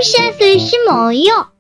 씨앗을 심어요.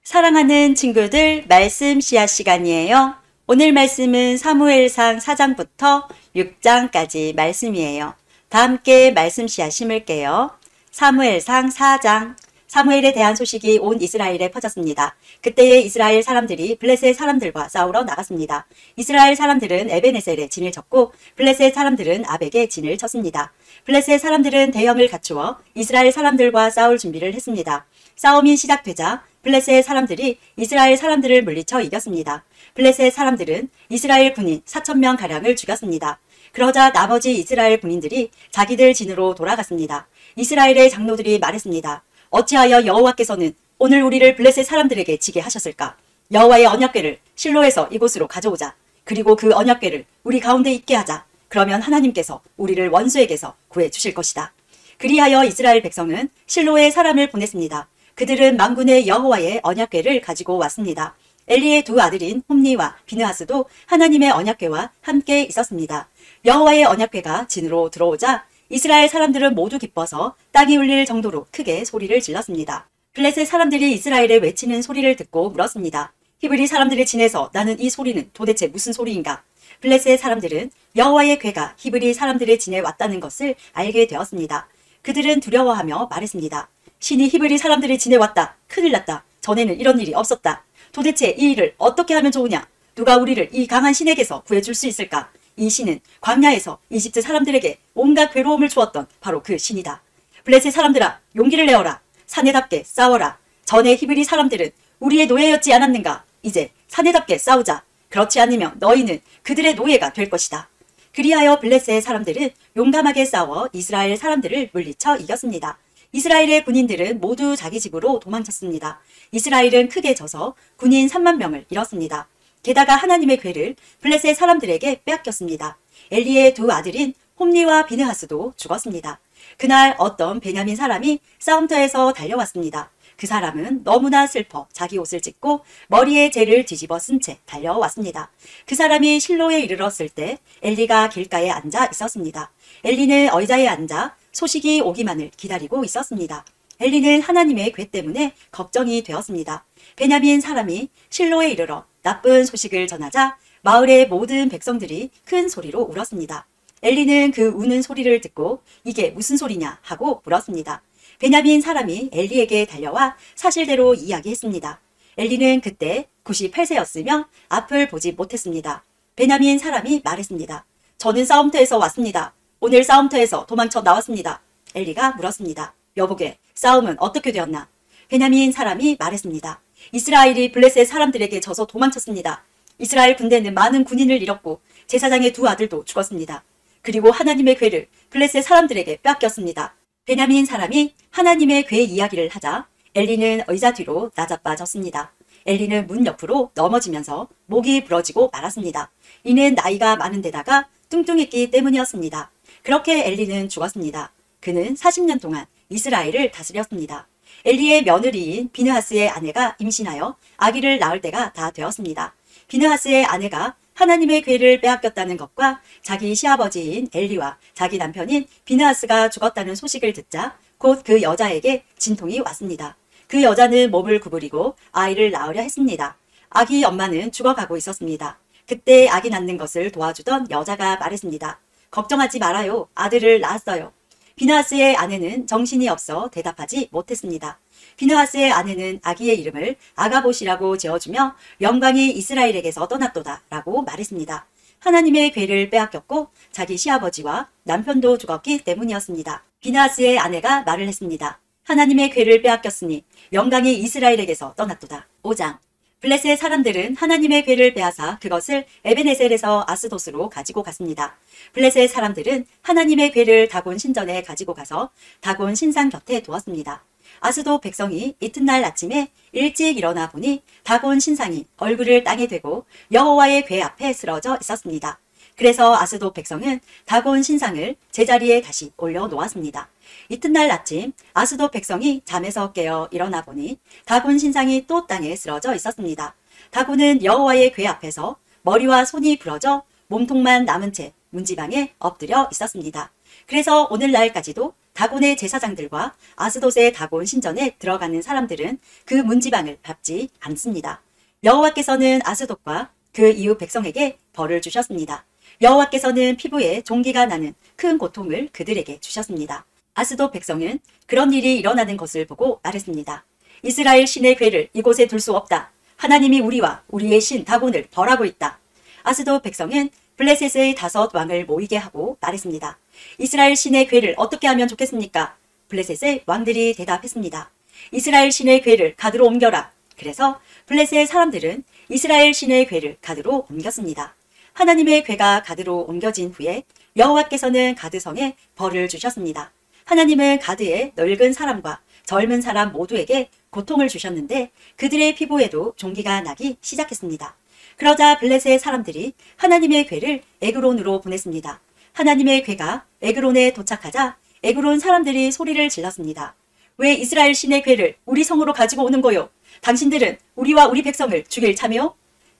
사랑하는 친구들, 말씀 씨앗 시간이에요. 오늘 말씀은 사무엘상 4장부터 6장까지 말씀이에요. 다 함께 말씀 씨앗 심을게요. 사무엘상 4장. 사무엘에 대한 소식이 온 이스라엘에 퍼졌습니다. 그때에 이스라엘 사람들이 블레셋 사람들과 싸우러 나갔습니다. 이스라엘 사람들은 에베네셀에 진을 쳤고 블레셋 사람들은 아벡에 진을 쳤습니다. 블레셋 사람들은 대형을 갖추어 이스라엘 사람들과 싸울 준비를 했습니다. 싸움이 시작되자 블레셋 사람들이 이스라엘 사람들을 물리쳐 이겼습니다. 블레셋 사람들은 이스라엘 군인 4,000명 가량을 죽였습니다. 그러자 나머지 이스라엘 군인들이 자기들 진으로 돌아갔습니다. 이스라엘의 장로들이 말했습니다. 어찌하여 여호와께서는 오늘 우리를 블레셋 사람들에게 지게 하셨을까? 여호와의 언약궤를 실로에서 이곳으로 가져오자. 그리고 그 언약궤를 우리 가운데 있게 하자. 그러면 하나님께서 우리를 원수에게서 구해 주실 것이다. 그리하여 이스라엘 백성은 실로에 사람을 보냈습니다. 그들은 만군의 여호와의 언약궤를 가지고 왔습니다. 엘리의 두 아들인 홈니와 비느하스도 하나님의 언약궤와 함께 있었습니다. 여호와의 언약궤가 진으로 들어오자 이스라엘 사람들은 모두 기뻐서 땅이 울릴 정도로 크게 소리를 질렀습니다. 블레셋 사람들이 이스라엘의 외치는 소리를 듣고 물었습니다. 히브리 사람들의 진에서 나는 이 소리는 도대체 무슨 소리인가? 블레셋 사람들은 여호와의 궤가 히브리 사람들의 진에 왔다는 것을 알게 되었습니다. 그들은 두려워하며 말했습니다. 신이 히브리 사람들의 진에 왔다. 큰일 났다. 전에는 이런 일이 없었다. 도대체 이 일을 어떻게 하면 좋으냐? 누가 우리를 이 강한 신에게서 구해줄 수 있을까? 이 신은 광야에서 이집트 사람들에게 온갖 괴로움을 주었던 바로 그 신이다. 블레셋 사람들아, 용기를 내어라. 사내답게 싸워라. 전에 히브리 사람들은 우리의 노예였지 않았는가? 이제 사내답게 싸우자. 그렇지 않으면 너희는 그들의 노예가 될 것이다. 그리하여 블레셋 사람들은 용감하게 싸워 이스라엘 사람들을 물리쳐 이겼습니다. 이스라엘의 군인들은 모두 자기 집으로 도망쳤습니다. 이스라엘은 크게 져서 군인 3만 명을 잃었습니다. 게다가 하나님의 궤를 블레셋 사람들에게 빼앗겼습니다. 엘리의 두 아들인 홈니와 비느하스도 죽었습니다. 그날 어떤 베냐민 사람이 싸움터에서 달려왔습니다. 그 사람은 너무나 슬퍼 자기 옷을 찢고 머리에 재를 뒤집어 쓴 채 달려왔습니다. 그 사람이 실로에 이르렀을 때 엘리가 길가에 앉아 있었습니다. 엘리는 의자에 앉아 소식이 오기만을 기다리고 있었습니다. 엘리는 하나님의 궤 때문에 걱정이 되었습니다. 베냐민 사람이 실로에 이르러 나쁜 소식을 전하자 마을의 모든 백성들이 큰 소리로 울었습니다. 엘리는 그 우는 소리를 듣고 이게 무슨 소리냐 하고 물었습니다. 베냐민 사람이 엘리에게 달려와 사실대로 이야기했습니다. 엘리는 그때 98세였으며 앞을 보지 못했습니다. 베냐민 사람이 말했습니다. 저는 싸움터에서 왔습니다. 오늘 싸움터에서 도망쳐 나왔습니다. 엘리가 물었습니다. 여보게, 싸움은 어떻게 되었나? 베냐민 사람이 말했습니다. 이스라엘이 블레셋 사람들에게 져서 도망쳤습니다. 이스라엘 군대는 많은 군인을 잃었고 제사장의 두 아들도 죽었습니다. 그리고 하나님의 궤를 블레셋 사람들에게 뺏겼습니다. 베냐민 사람이 하나님의 궤 이야기를 하자 엘리는 의자 뒤로 나자빠졌습니다. 엘리는 문 옆으로 넘어지면서 목이 부러지고 말았습니다. 이는 나이가 많은 데다가 뚱뚱했기 때문이었습니다. 그렇게 엘리는 죽었습니다. 그는 40년 동안 이스라엘을 다스렸습니다. 엘리의 며느리인 비느하스의 아내가 임신하여 아기를 낳을 때가 다 되었습니다. 비느하스의 아내가 하나님의 궤를 빼앗겼다는 것과 자기 시아버지인 엘리와 자기 남편인 비느하스가 죽었다는 소식을 듣자 곧 그 여자에게 진통이 왔습니다. 그 여자는 몸을 구부리고 아이를 낳으려 했습니다. 아기 엄마는 죽어가고 있었습니다. 그때 아기 낳는 것을 도와주던 여자가 말했습니다. 걱정하지 말아요. 아들을 낳았어요. 비느하스의 아내는 정신이 없어 대답하지 못했습니다. 비느하스의 아내는 아기의 이름을 아가봇이라고 지어주며 영광이 이스라엘에게서 떠났도다 라고 말했습니다. 하나님의 궤를 빼앗겼고 자기 시아버지와 남편도 죽었기 때문이었습니다. 비느하스의 아내가 말을 했습니다. 하나님의 궤를 빼앗겼으니 영광이 이스라엘에게서 떠났도다. 5장. 블레셋 사람들은 하나님의 궤를 빼앗아 그것을 에베네셀에서 아스돗으로 가지고 갔습니다. 블레셋 사람들은 하나님의 궤를 다곤 신전에 가지고 가서 다곤 신상 곁에 두었습니다. 아스돗 백성이 이튿날 아침에 일찍 일어나 보니 다곤 신상이 얼굴을 땅에 대고 여호와의 궤 앞에 쓰러져 있었습니다. 그래서 아스돗 백성은 다곤 신상을 제자리에 다시 올려놓았습니다. 이튿날 아침 아스돗 백성이 잠에서 깨어 일어나 보니 다곤 신상이 또 땅에 쓰러져 있었습니다. 다곤은 여호와의 궤 앞에서 머리와 손이 부러져 몸통만 남은 채 문지방에 엎드려 있었습니다. 그래서 오늘날까지도 다곤의 제사장들과 아스돗의 다곤 신전에 들어가는 사람들은 그 문지방을 밟지 않습니다. 여호와께서는 아스돗과 그 이웃 백성에게 벌을 주셨습니다. 여호와께서는 피부에 종기가 나는 큰 고통을 그들에게 주셨습니다. 아스돗 백성은 그런 일이 일어나는 것을 보고 말했습니다. 이스라엘 신의 궤를 이곳에 둘 수 없다. 하나님이 우리와 우리의 신 다곤을 벌하고 있다. 아스돗 백성은 블레셋의 5 왕을 모이게 하고 말했습니다. 이스라엘 신의 궤를 어떻게 하면 좋겠습니까? 블레셋의 왕들이 대답했습니다. 이스라엘 신의 궤를 가드로 옮겨라. 그래서 블레셋 사람들은 이스라엘 신의 궤를 가드로 옮겼습니다. 하나님의 궤가 가드로 옮겨진 후에 여호와께서는 가드성에 벌을 주셨습니다. 하나님은 가드의 늙은 사람과 젊은 사람 모두에게 고통을 주셨는데 그들의 피부에도 종기가 나기 시작했습니다. 그러자 블레셋 사람들이 하나님의 궤를 에그론으로 보냈습니다. 하나님의 궤가 에그론에 도착하자 에그론 사람들이 소리를 질렀습니다. 왜 이스라엘 신의 궤를 우리 성으로 가지고 오는 거요? 당신들은 우리와 우리 백성을 죽일 참이요?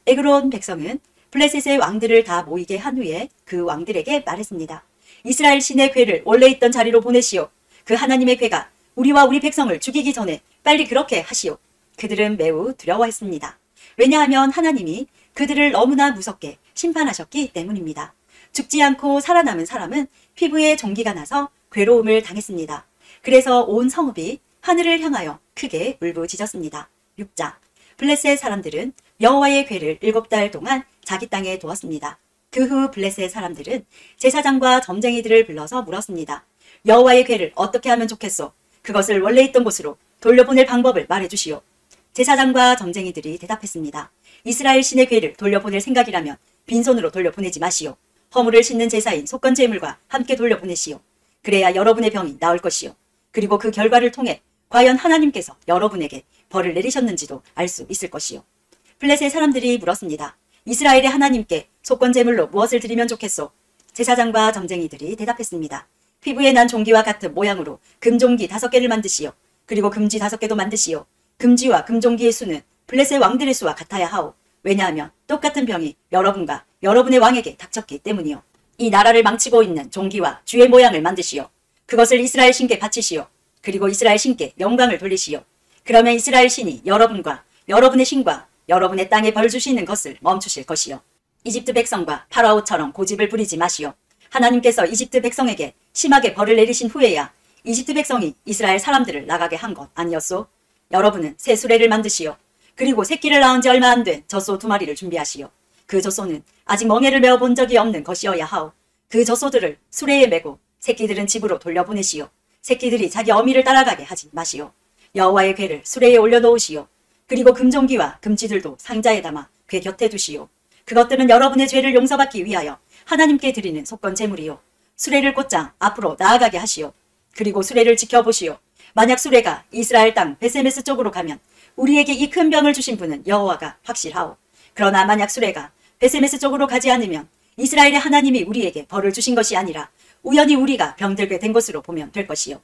에그론 백성은 블레셋의 왕들을 다 모이게 한 후에 그 왕들에게 말했습니다. 이스라엘 신의 궤를 원래 있던 자리로 보내시오. 그 하나님의 궤가 우리와 우리 백성을 죽이기 전에 빨리 그렇게 하시오. 그들은 매우 두려워했습니다. 왜냐하면 하나님이 그들을 너무나 무섭게 심판하셨기 때문입니다. 죽지 않고 살아남은 사람은 피부에 종기가 나서 괴로움을 당했습니다. 그래서 온 성읍이 하늘을 향하여 크게 울부짖었습니다. 6장. 블레셋 사람들은 여호와의 궤를 7달 동안 자기 땅에 두었습니다. 그 후 블레셋 사람들은 제사장과 점쟁이들을 불러서 물었습니다. 여호와의 궤를 어떻게 하면 좋겠소? 그것을 원래 있던 곳으로 돌려보낼 방법을 말해주시오. 제사장과 점쟁이들이 대답했습니다. 이스라엘 신의 궤를 돌려보낼 생각이라면 빈손으로 돌려보내지 마시오. 허물을 싣는 제사인 속건제물과 함께 돌려보내시오. 그래야 여러분의 병이 나을 것이오. 그리고 그 결과를 통해 과연 하나님께서 여러분에게 벌을 내리셨는지도 알 수 있을 것이오. 블레셋 사람들이 물었습니다. 이스라엘의 하나님께 속건제물로 무엇을 드리면 좋겠소? 제사장과 점쟁이들이 대답했습니다. 피부에 난 종기와 같은 모양으로 금종기 5개를 만드시오. 그리고 금지 5개도 만드시오. 금지와 금종기의 수는 블레셋 왕들의 수와 같아야 하오. 왜냐하면 똑같은 병이 여러분과 여러분의 왕에게 닥쳤기 때문이요. 이 나라를 망치고 있는 종기와 쥐의 모양을 만드시오. 그것을 이스라엘 신께 바치시오. 그리고 이스라엘 신께 영광을 돌리시오. 그러면 이스라엘 신이 여러분과 여러분의 신과 여러분의 땅에 벌 주시는 것을 멈추실 것이요. 이집트 백성과 파라오처럼 고집을 부리지 마시오. 하나님께서 이집트 백성에게 심하게 벌을 내리신 후에야 이집트 백성이 이스라엘 사람들을 나가게 한 것 아니었소? 여러분은 새 수레를 만드시오. 그리고 새끼를 낳은 지 얼마 안 된 젖소 2마리를 준비하시오. 그 젖소는 아직 멍에를 메어 본 적이 없는 것이어야 하오. 그 젖소들을 수레에 메고 새끼들은 집으로 돌려보내시오. 새끼들이 자기 어미를 따라가게 하지 마시오. 여호와의 궤를 수레에 올려놓으시오. 그리고 금종기와 금지들도 상자에 담아 궤 곁에 두시오. 그것들은 여러분의 죄를 용서받기 위하여 하나님께 드리는 속건 제물이요. 수레를 곧장 앞으로 나아가게 하시오. 그리고 수레를 지켜보시오. 만약 수레가 이스라엘 땅 베세메스 쪽으로 가면 우리에게 이 큰 병을 주신 분은 여호와가 확실하오. 그러나 만약 수레가 베세메스 쪽으로 가지 않으면 이스라엘의 하나님이 우리에게 벌을 주신 것이 아니라 우연히 우리가 병들게 된 것으로 보면 될 것이요.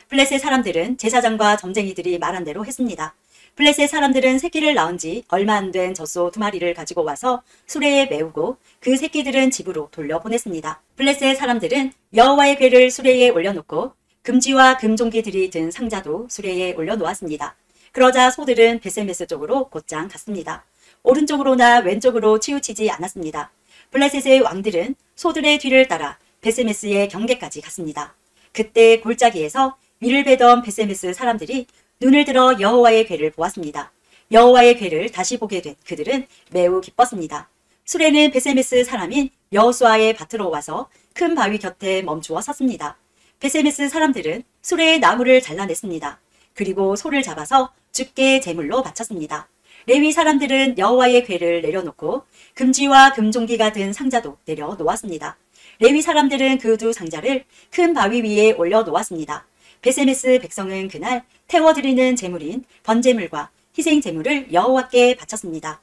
블레셋 사람들은 제사장과 점쟁이들이 말한 대로 했습니다. 블레셋 사람들은 새끼를 낳은 지 얼마 안 된 젖소 2마리를 가지고 와서 수레에 메우고 그 새끼들은 집으로 돌려보냈습니다. 블레셋 사람들은 여호와의 궤를 수레에 올려놓고 금지와 금종기들이 든 상자도 수레에 올려놓았습니다. 그러자 소들은 베세메스 쪽으로 곧장 갔습니다. 오른쪽으로나 왼쪽으로 치우치지 않았습니다. 블레셋의 왕들은 소들의 뒤를 따라 베세메스의 경계까지 갔습니다. 그때 골짜기에서 밀을 베던 베세메스 사람들이 눈을 들어 여호와의 궤를 보았습니다. 여호와의 궤를 다시 보게 된 그들은 매우 기뻤습니다. 수레는 베세메스 사람인 여호수아의 밭으로 와서 큰 바위 곁에 멈추어 섰습니다. 베세메스 사람들은 수레의 나무를 잘라냈습니다. 그리고 소를 잡아서 주께 제물로 바쳤습니다. 레위 사람들은 여호와의 궤를 내려놓고 금지와 금종기가 든 상자도 내려놓았습니다. 레위 사람들은 그 2 상자를 큰 바위 위에 올려놓았습니다. 베세메스 백성은 그날 태워드리는 제물인 번제물과 희생제물을 여호와께 바쳤습니다.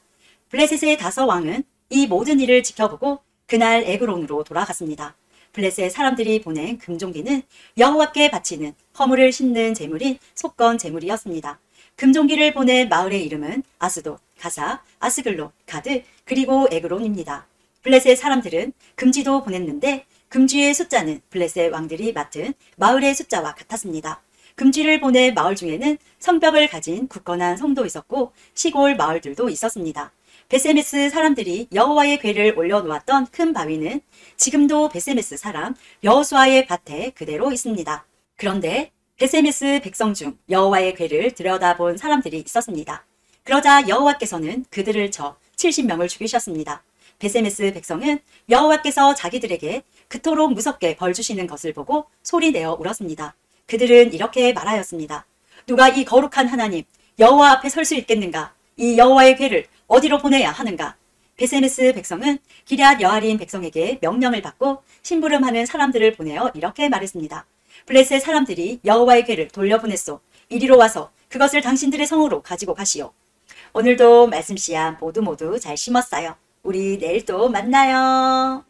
블레셋의 5 왕은 이 모든 일을 지켜보고 그날 에그론으로 돌아갔습니다. 블레셋 사람들이 보낸 금종기는 여호와께 바치는 허물을 싣는 제물인 속건 제물이었습니다. 금종기를 보낸 마을의 이름은 아스돗, 가사, 아스글론, 가드, 그리고 에그론입니다. 블레셋 사람들은 금지도 보냈는데 금쥐의 숫자는 블레셋 왕들이 맡은 마을의 숫자와 같았습니다. 금쥐를 보낸 마을 중에는 성벽을 가진 굳건한 성도 있었고 시골 마을들도 있었습니다. 베세메스 사람들이 여호와의 궤를 올려놓았던 큰 바위는 지금도 베세메스 사람 여호수아의 밭에 그대로 있습니다. 그런데 베세메스 백성 중 여호와의 궤를 들여다본 사람들이 있었습니다. 그러자 여호와께서는 그들을 쳐 70명을 죽이셨습니다. 베세메스 백성은 여호와께서 자기들에게 그토록 무섭게 벌 주시는 것을 보고 소리내어 울었습니다. 그들은 이렇게 말하였습니다. 누가 이 거룩한 하나님 여호와 앞에 설 수 있겠는가? 이 여호와의 궤를 어디로 보내야 하는가? 베세메스 백성은 기럇 여아림 백성에게 명령을 받고 심부름하는 사람들을 보내어 이렇게 말했습니다. 블레셋 사람들이 여호와의 궤를 돌려보냈소. 이리로 와서 그것을 당신들의 성으로 가지고 가시오. 오늘도 말씀 씨앗 모두 잘 심었어요. 우리 내일 또 만나요.